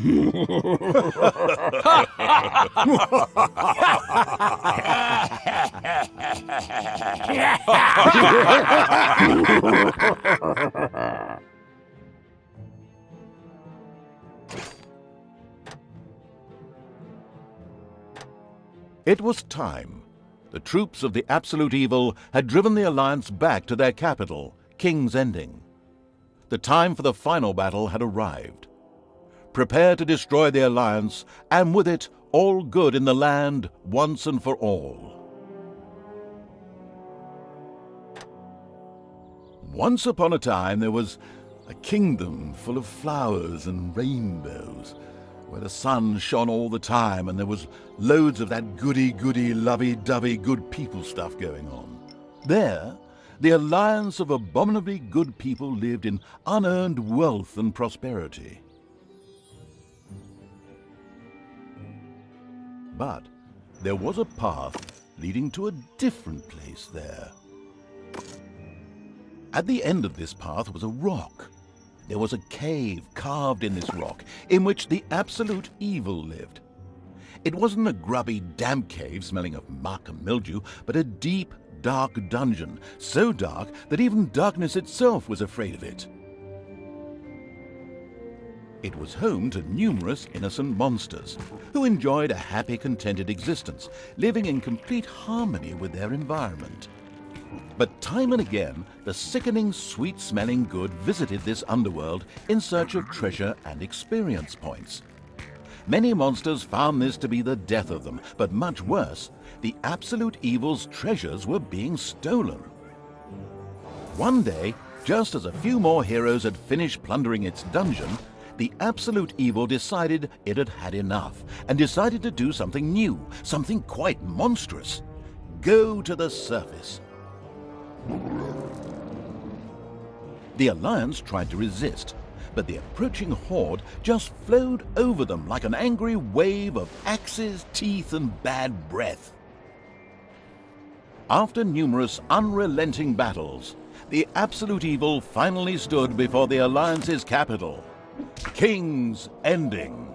It was time. The troops of the Absolute Evil had driven the Alliance back to their capital, King's Ending. The time for the final battle had arrived. Prepare to destroy the Alliance, and with it, all good in the land once and for all. Once upon a time, there was a kingdom full of flowers and rainbows, where the sun shone all the time and there was loads of that goody-goody, lovey-dovey good people stuff going on. There, the alliance of abominably good people lived in unearned wealth and prosperity. But there was a path leading to a different place there. At the end of this path was a rock. There was a cave carved in this rock in which the Absolute Evil lived. It wasn't a grubby, damp cave smelling of muck and mildew, but a deep, dark dungeon, so dark that even darkness itself was afraid of it. It was home to numerous innocent monsters who enjoyed a happy, contented existence, living in complete harmony with their environment. But time and again, the sickening, sweet-smelling good visited this underworld in search of treasure and experience points. Many monsters found this to be the death of them, but much worse, the Absolute Evil's treasures were being stolen. One day, just as a few more heroes had finished plundering its dungeon, the Absolute Evil decided it had had enough, and decided to do something new, something quite monstrous. Go to the surface. The Alliance tried to resist, but the approaching horde just flowed over them like an angry wave of axes, teeth, and bad breath. After numerous unrelenting battles, the Absolute Evil finally stood before the Alliance's capital, King's Ending.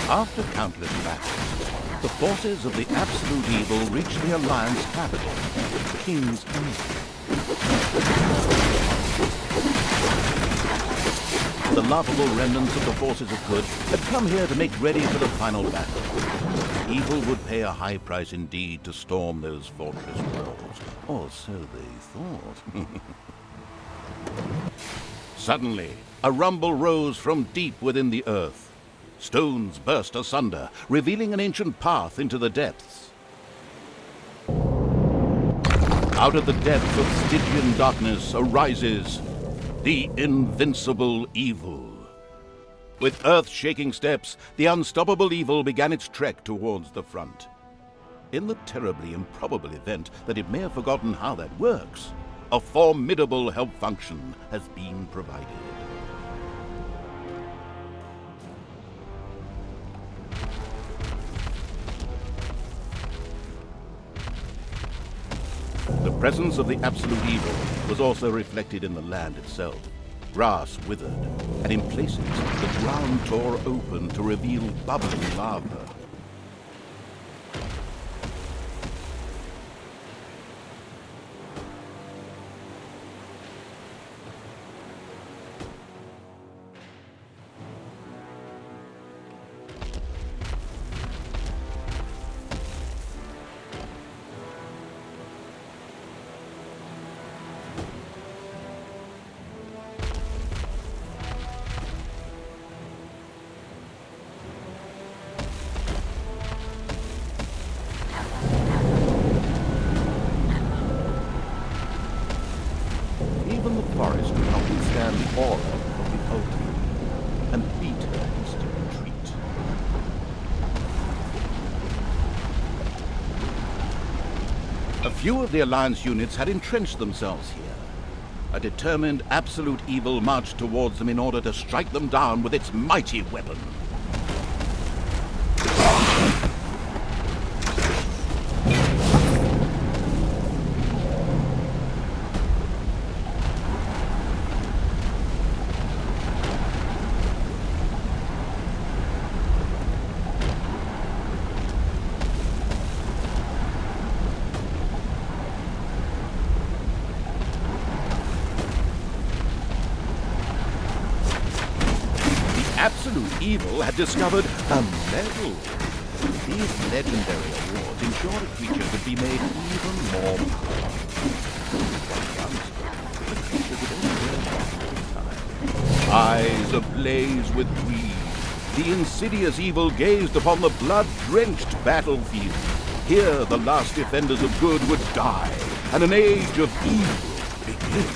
After countless battles, the forces of the Absolute Evil reached the Alliance capital, King's Ending. The laughable remnants of the forces of good had come here to make ready for the final battle. Evil would pay a high price indeed to storm those fortress walls, or so they thought. Suddenly, a rumble rose from deep within the earth. Stones burst asunder, revealing an ancient path into the depths. Out of the depths of Stygian darkness arises the invincible evil. With earth-shaking steps, the unstoppable evil began its trek towards the front. In the terribly improbable event that it may have forgotten how that works, a formidable help function has been provided. The presence of the Absolute Evil was also reflected in the land itself. Grass withered, and in places the ground tore open to reveal bubbling lava. Few of the Alliance units had entrenched themselves here. A determined absolute evil marched towards them in order to strike them down with its mighty weapon. Absolute Evil had discovered a medal. These legendary awards ensured a creature could be made even more powerful. The creature would only wear eyes ablaze with greed, the insidious evil gazed upon the blood-drenched battlefield. Here the last defenders of good would die, and an age of evil begin.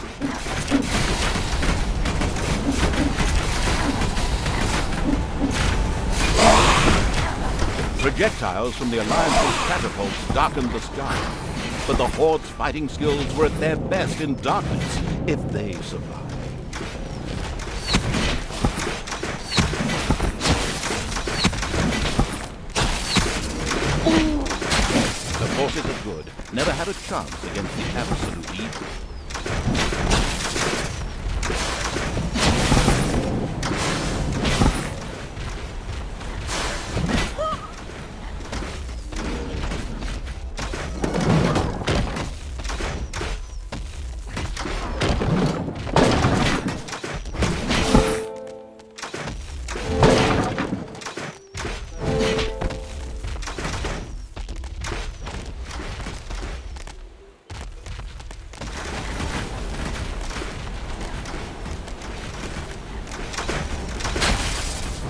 Projectiles from the Alliance's catapults darkened the sky, but the Horde's fighting skills were at their best in darkness if they survived. The forces of good never had a chance against the absolute evil.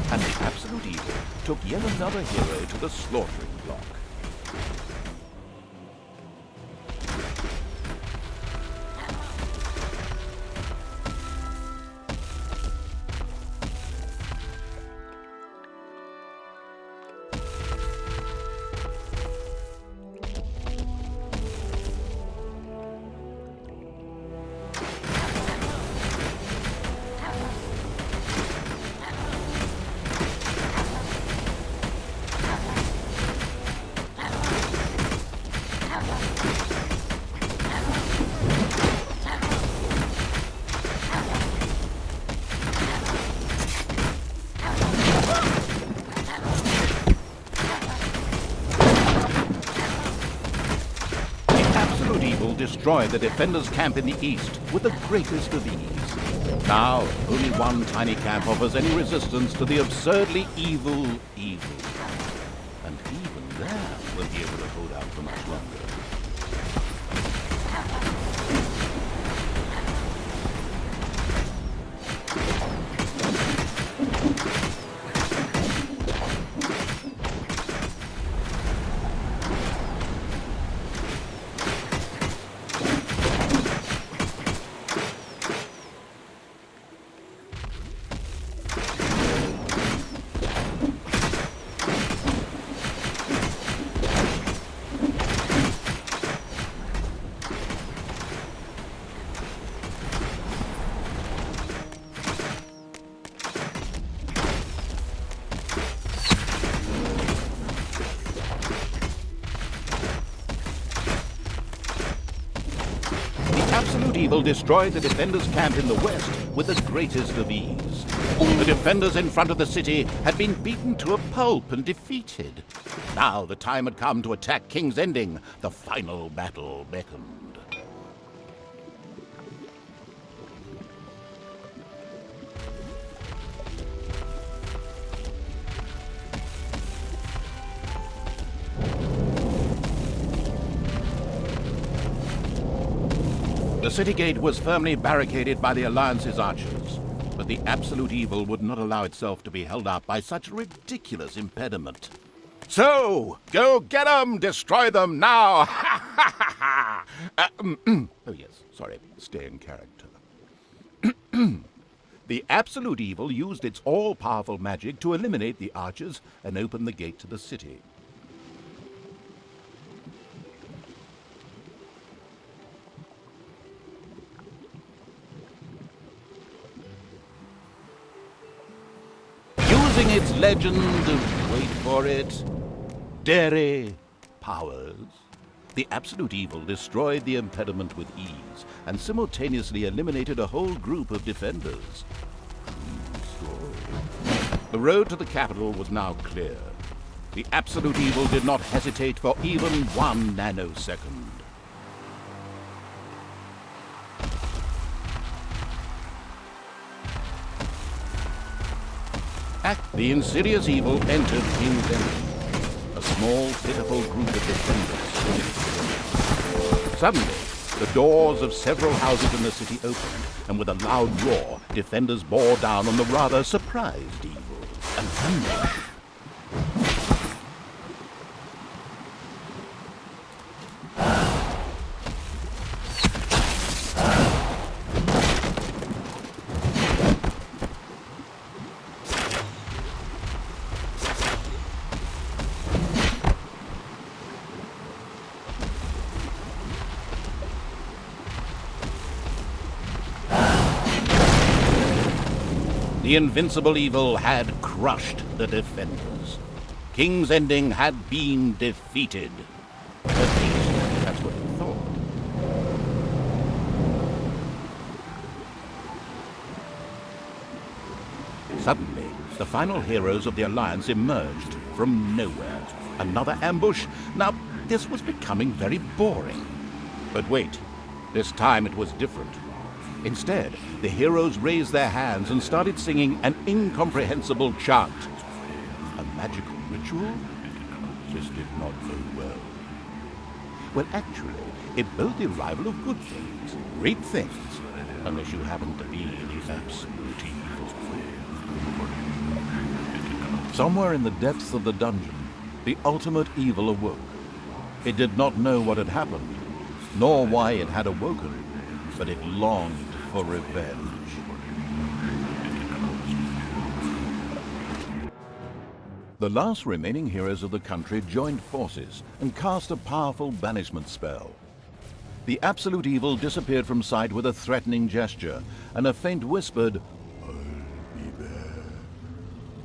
And the absolute evil took yet another hero to the slaughtering block. Destroy the defenders' camp in the east with the greatest of ease. Now, only one tiny camp offers any resistance to the absurdly evil. And even that will be able to hold out for much longer. Absolute evil destroyed the defenders' camp in the west with the greatest of ease. The defenders in front of the city had been beaten to a pulp and defeated. Now the time had come to attack King's Ending. The final battle beckoned. The city gate was firmly barricaded by the Alliance's archers, but the absolute evil would not allow itself to be held up by such a ridiculous impediment. So, go get them! Destroy them now! Ha ha ha ha! Oh yes, sorry, stay in character. The absolute evil used its all-powerful magic to eliminate the archers and open the gate to the city. its legend of, wait for it, dairy powers, the absolute evil destroyed the impediment with ease and simultaneously eliminated a whole group of defenders. The road to the capital was now clear. The absolute evil did not hesitate for even 1 nanosecond. The insidious evil entered King's Ending. A small, pitiful group of defenders. Suddenly, the doors of several houses in the city opened, and with a loud roar, defenders bore down on the rather surprised evil. An ambush. The invincible evil had crushed the defenders. King's Ending had been defeated. At least, that's what he thought. Suddenly, the final heroes of the Alliance emerged from nowhere. Another ambush? Now, this was becoming very boring. But wait, this time it was different. Instead, the heroes raised their hands and started singing an incomprehensible chant. A magical ritual? This did not bode well. Well, actually, it boded the arrival of good things, great things, unless you happen to be the absolute evil. Somewhere in the depths of the dungeon, the ultimate evil awoke. It did not know what had happened, nor why it had awoken, but it longed for revenge. The last remaining heroes of the country joined forces and cast a powerful banishment spell. The absolute evil disappeared from sight with a threatening gesture, and a faint whispered, "I'll be back,"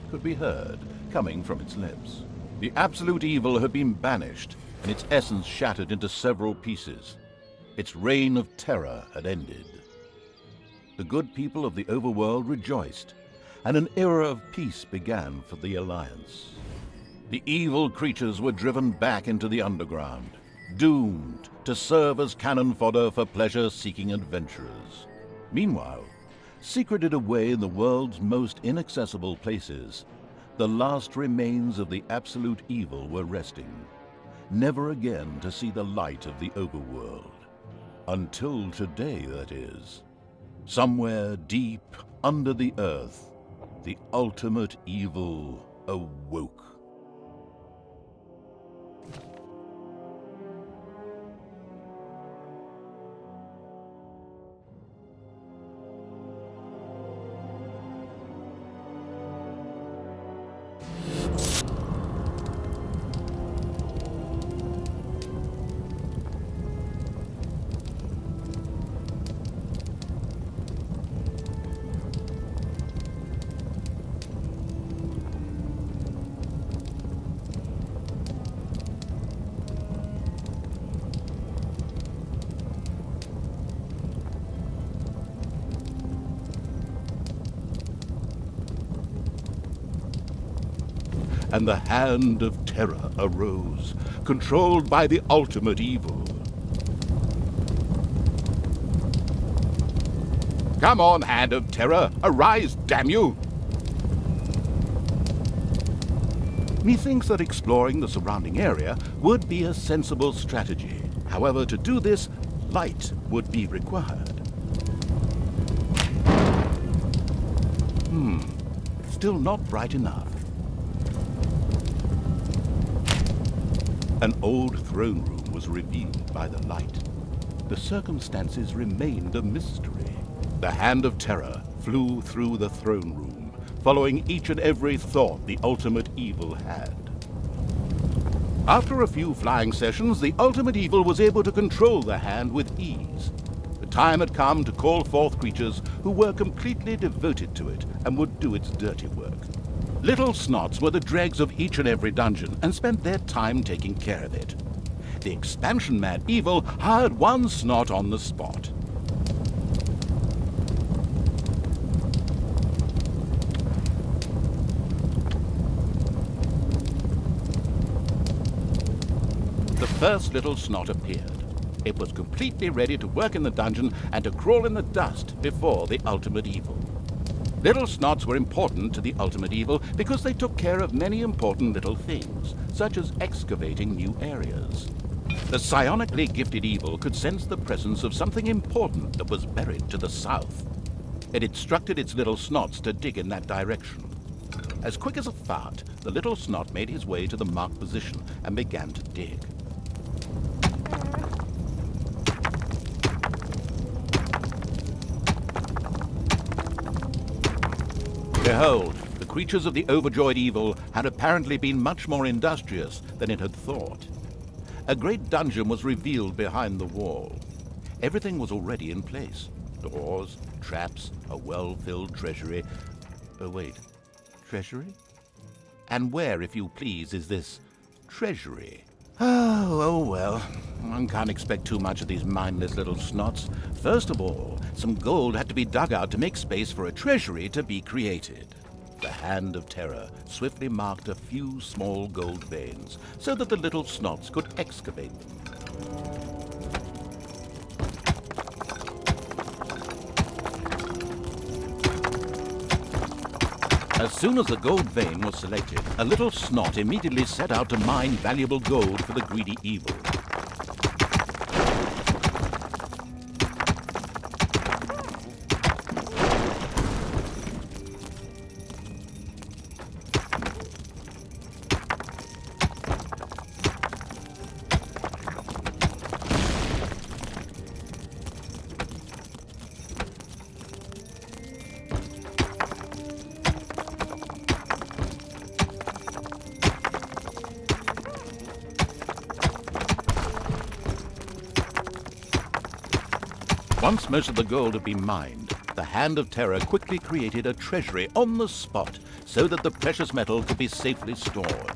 could be heard coming from its lips. The absolute evil had been banished, and its essence shattered into several pieces. Its reign of terror had ended. The good people of the overworld rejoiced, and an era of peace began for the Alliance. The evil creatures were driven back into the underground, doomed to serve as cannon fodder for pleasure-seeking adventurers. Meanwhile, secreted away in the world's most inaccessible places, the last remains of the absolute evil were resting, never again to see the light of the overworld. Until today, that is. Somewhere deep under the earth, the ultimate evil awoke. And the hand of terror arose, controlled by the ultimate evil. Come on, hand of terror, arise, damn you! Methinks that exploring the surrounding area would be a sensible strategy. However, to do this, light would be required. Still not bright enough. An old throne room was revealed by the light. The circumstances remained a mystery. The hand of terror flew through the throne room, following each and every thought the ultimate evil had. After a few flying sessions, the ultimate evil was able to control the hand with ease. The time had come to call forth creatures who were completely devoted to it and would do its dirty work. Little Snots were the dregs of each and every dungeon and spent their time taking care of it. The expansion-mad evil hired one Snot on the spot. The first Little Snot appeared. It was completely ready to work in the dungeon and to crawl in the dust before the ultimate evil. Little Snots were important to the ultimate evil because they took care of many important little things, such as excavating new areas. The psionically gifted evil could sense the presence of something important that was buried to the south. It instructed its Little Snots to dig in that direction. As quick as a fart, the Little Snot made his way to the marked position and began to dig. Behold, the creatures of the overjoyed evil had apparently been much more industrious than it had thought. A great dungeon was revealed behind the wall. Everything was already in place. Doors, traps, a well-filled treasury. Oh, wait. Treasury? And where, if you please, is this treasury? Oh well. One can't expect too much of these mindless little Snots. First of all, some gold had to be dug out to make space for a treasury to be created. The hand of terror swiftly marked a few small gold veins so that the Little Snots could excavate them. As soon as the gold vein was selected, a Little Snot immediately set out to mine valuable gold for the greedy evil. Once most of the gold had been mined, the Hand of Terror quickly created a treasury on the spot so that the precious metal could be safely stored.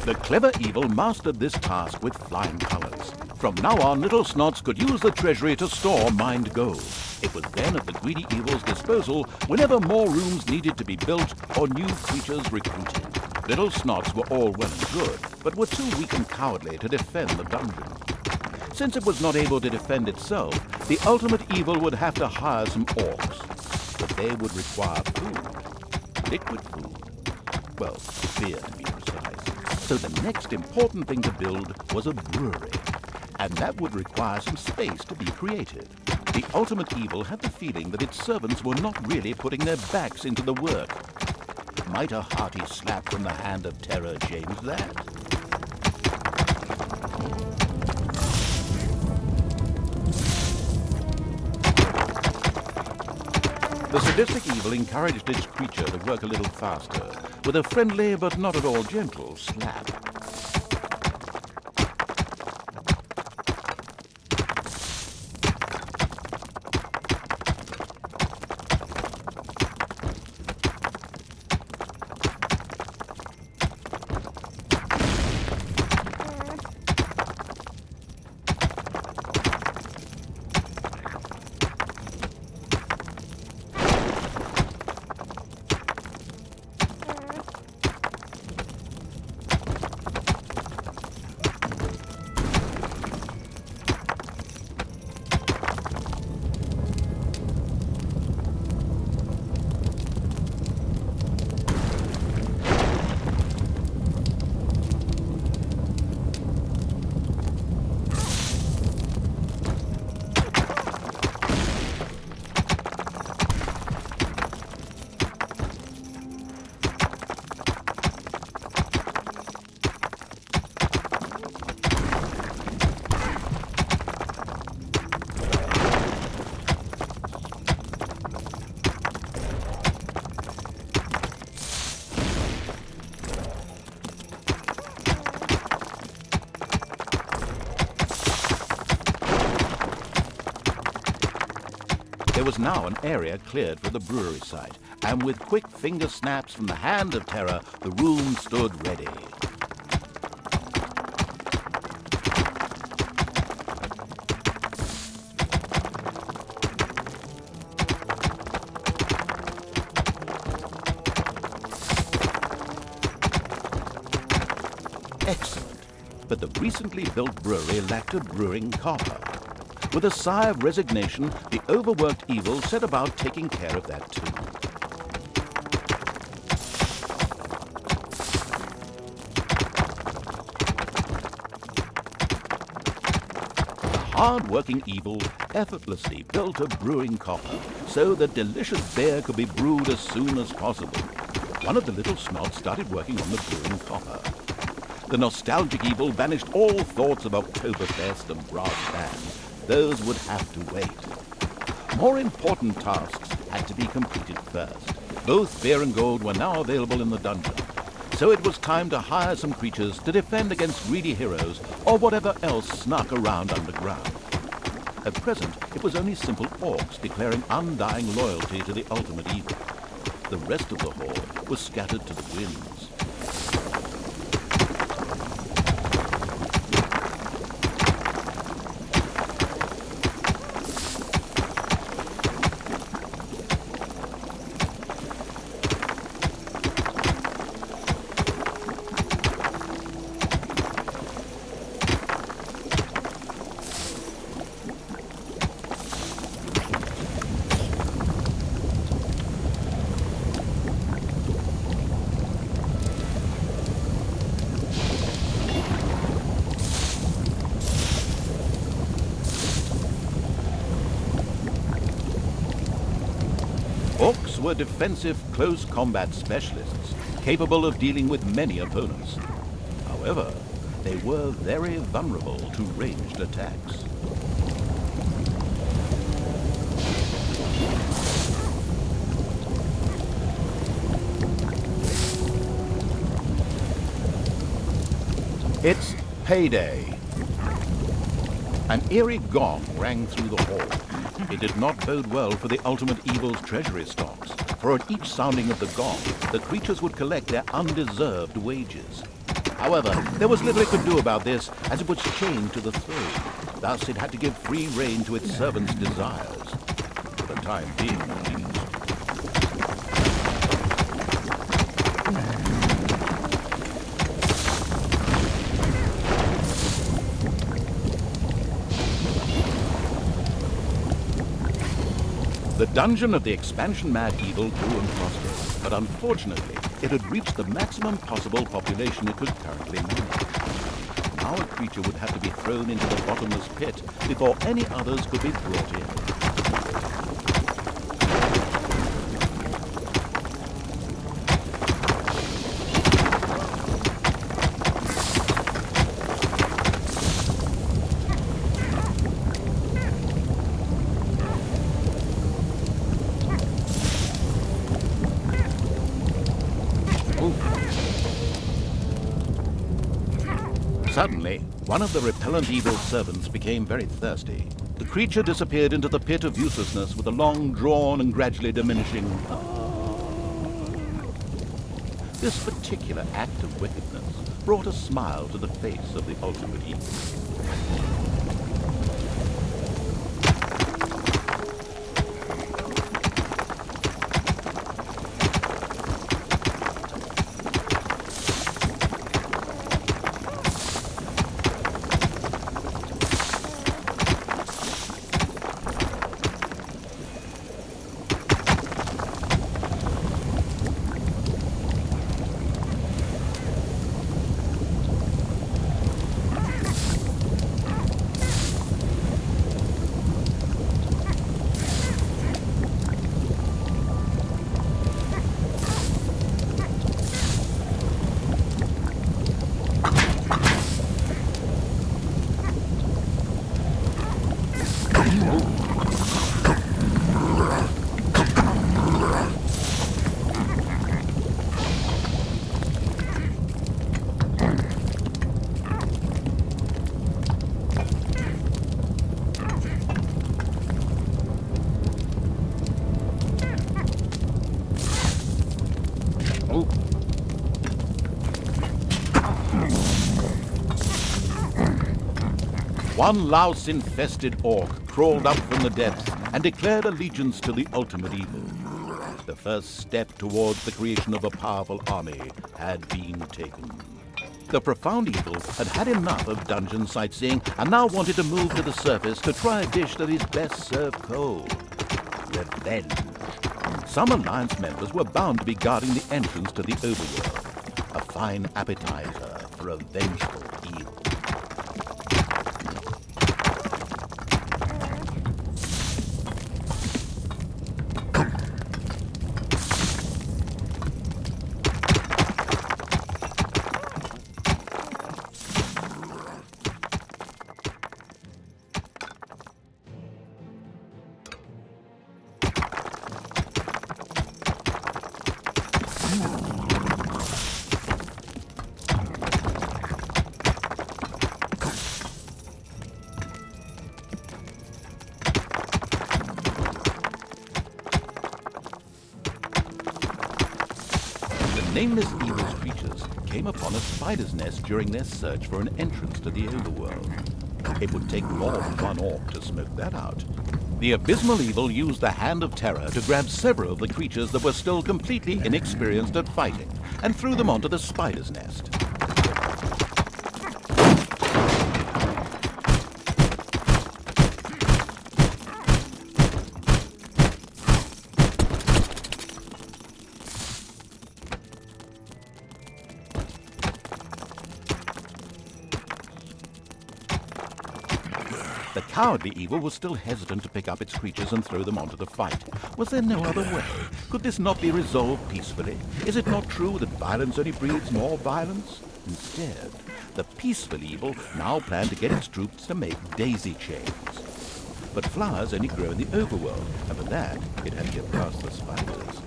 The clever evil mastered this task with flying colors. From now on, Little Snots could use the treasury to store mined gold. It was then at the greedy evil's disposal whenever more rooms needed to be built or new creatures recruited. Little Snots were all well and good, but were too weak and cowardly to defend the dungeon. Since it was not able to defend itself, the ultimate evil would have to hire some orcs. But they would require food. Liquid food. Well, beer to be precise. So the next important thing to build was a brewery. And that would require some space to be created. The ultimate evil had the feeling that its servants were not really putting their backs into the work. Might a hearty slap from the Hand of Terror change that? The sadistic evil encouraged its creature to work a little faster, with a friendly but not at all gentle slap. There was now an area cleared for the brewery site, and with quick finger snaps from the hand of terror, the room stood ready. Excellent, but the recently built brewery lacked a brewing copper. With a sigh of resignation, the overworked evil set about taking care of that too. The hard-working evil effortlessly built a brewing copper so that delicious beer could be brewed as soon as possible. One of the little snots started working on the brewing copper. The nostalgic evil banished all thoughts of Oktoberfest and brass bands. Those would have to wait. More important tasks had to be completed first. Both beer and gold were now available in the dungeon, so it was time to hire some creatures to defend against greedy heroes or whatever else snuck around underground. At present, it was only simple orcs declaring undying loyalty to the ultimate evil. The rest of the horde was scattered to the winds. Orcs were defensive close combat specialists, capable of dealing with many opponents. However, they were very vulnerable to ranged attacks. It's payday. An eerie gong rang through the hall. It did not bode well for the ultimate evil's treasury stocks, for at each sounding of the gong, the creatures would collect their undeserved wages. However, there was little it could do about this, as it was chained to the throne. Thus, it had to give free rein to its servants' desires, for the time being, at least. The dungeon of the expansion-mad evil grew and prospered, but unfortunately, it had reached the maximum possible population it could currently manage. Now a creature would have to be thrown into the bottomless pit before any others could be brought in. Suddenly, one of the repellent evil servants became very thirsty. The creature disappeared into the pit of uselessness with a long drawn and gradually diminishing This particular act of wickedness brought a smile to the face of the ultimate evil. One louse-infested orc crawled up from the depths and declared allegiance to the ultimate evil. The first step towards the creation of a powerful army had been taken. The profound evil had had enough of dungeon sightseeing and now wanted to move to the surface to try a dish that is best served cold. Revenge. Some Alliance members were bound to be guarding the entrance to the overworld. A fine appetizer for a vengeful evil. Nameless evil's creatures came upon a spider's nest during their search for an entrance to the overworld. It would take more than one orc to smoke that out. The abysmal evil used the Hand of Terror to grab several of the creatures that were still completely inexperienced at fighting and threw them onto the spider's nest. The cowardly evil was still hesitant to pick up its creatures and throw them onto the fight. Was there no other way? Could this not be resolved peacefully? Is it not true that violence only breeds more violence? Instead, the peaceful evil now planned to get its troops to make daisy chains. But flowers only grow in the overworld, and for that, it had to get past the spiders.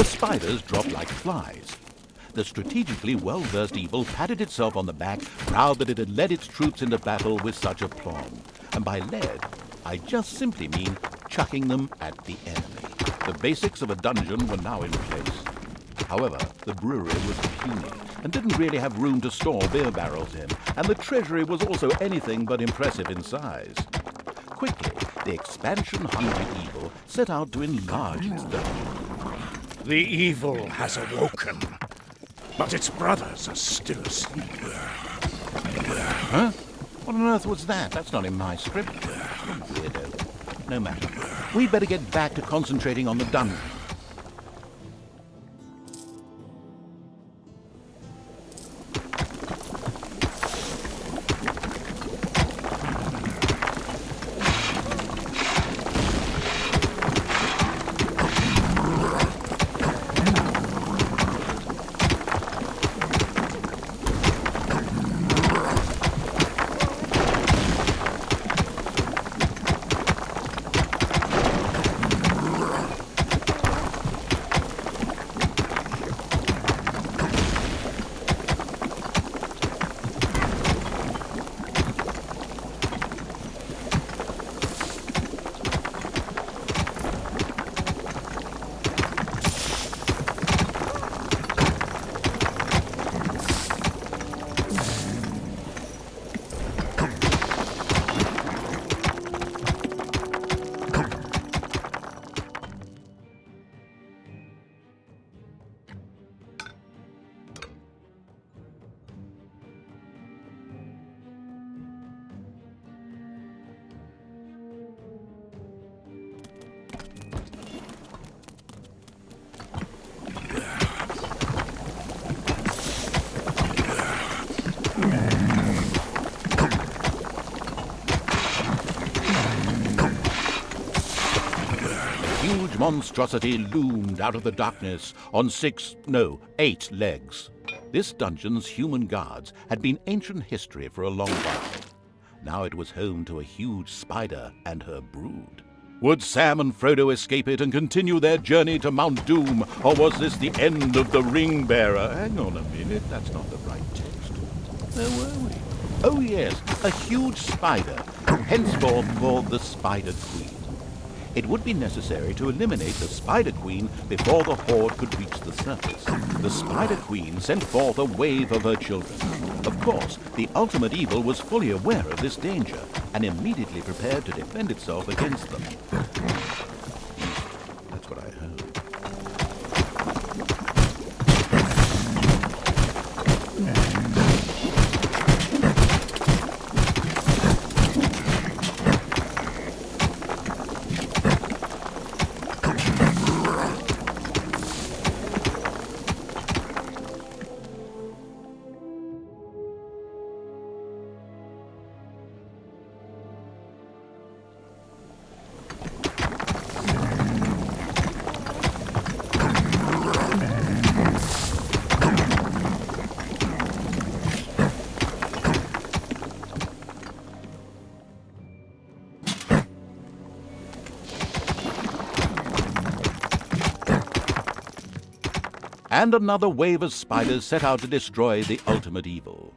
Spiders dropped like flies. The strategically well-versed evil patted itself on the back, proud that it had led its troops into battle with such aplomb. And by led, I just simply mean chucking them at the enemy. The basics of a dungeon were now in place. However, the brewery was puny and didn't really have room to store beer barrels in, and the treasury was also anything but impressive in size. Quickly, the expansion-hungry evil set out to enlarge its dungeon. The evil has awoken, but its brothers are still asleep. Huh? What on earth was that? That's not in my script. Weirdo. No matter. We'd better get back to concentrating on the dungeon. huge monstrosity loomed out of the darkness on 8 legs. This dungeon's human guards had been ancient history for a long while. Now it was home to a huge spider and her brood. Would Sam and Frodo escape it and continue their journey to Mount Doom, or was this the end of the Ring Bearer? Hang on a minute, that's not the right text. Where were we? Oh yes, a huge spider, henceforth called the Spider Queen. It would be necessary to eliminate the Spider Queen before the Horde could reach the surface. The Spider Queen sent forth a wave of her children. Of course, the ultimate evil was fully aware of this danger and immediately prepared to defend itself against them. That's what I heard. And another wave of spiders set out to destroy the ultimate evil.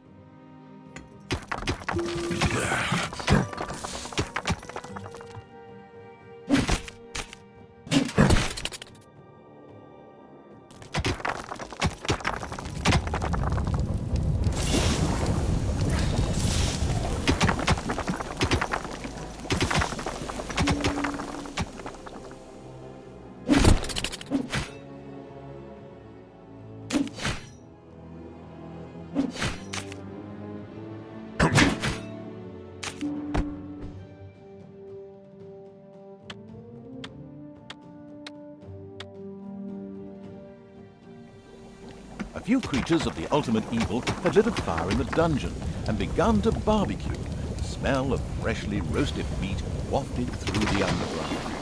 A few creatures of the ultimate evil had lit a fire in the dungeon and begun to barbecue. The smell of freshly roasted meat wafted through the underground.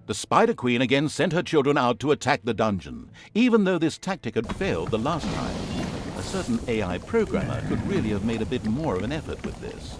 The Spider Queen again sent her children out to attack the dungeon, even though this tactic had failed the last time. A certain AI programmer could really have made a bit more of an effort with this.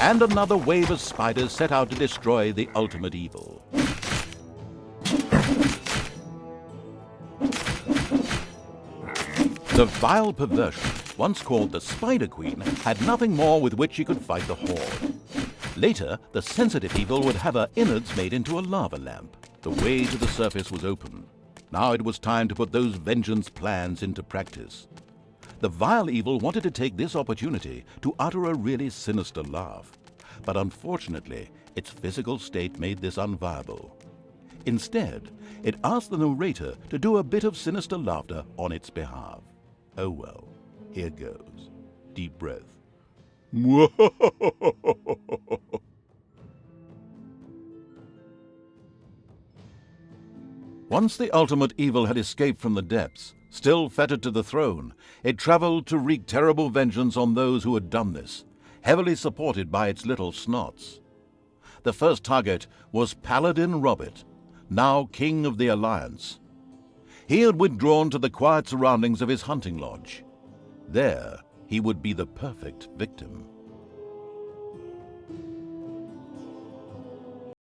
And another wave of spiders set out to destroy the ultimate evil. The vile perversion, once called the Spider Queen, had nothing more with which she could fight the Horde. Later, the sensitive evil would have her innards made into a lava lamp. The way to the surface was open. Now it was time to put those vengeance plans into practice. The vile evil wanted to take this opportunity to utter a really sinister laugh, but unfortunately, its physical state made this unviable. Instead, it asked the narrator to do a bit of sinister laughter on its behalf. Oh well, here goes. Deep breath. Once the ultimate evil had escaped from the depths, still fettered to the throne, it traveled to wreak terrible vengeance on those who had done this, heavily supported by its little snots. The first target was Paladin Robert, now King of the Alliance. He had withdrawn to the quiet surroundings of his hunting lodge. There, he would be the perfect victim.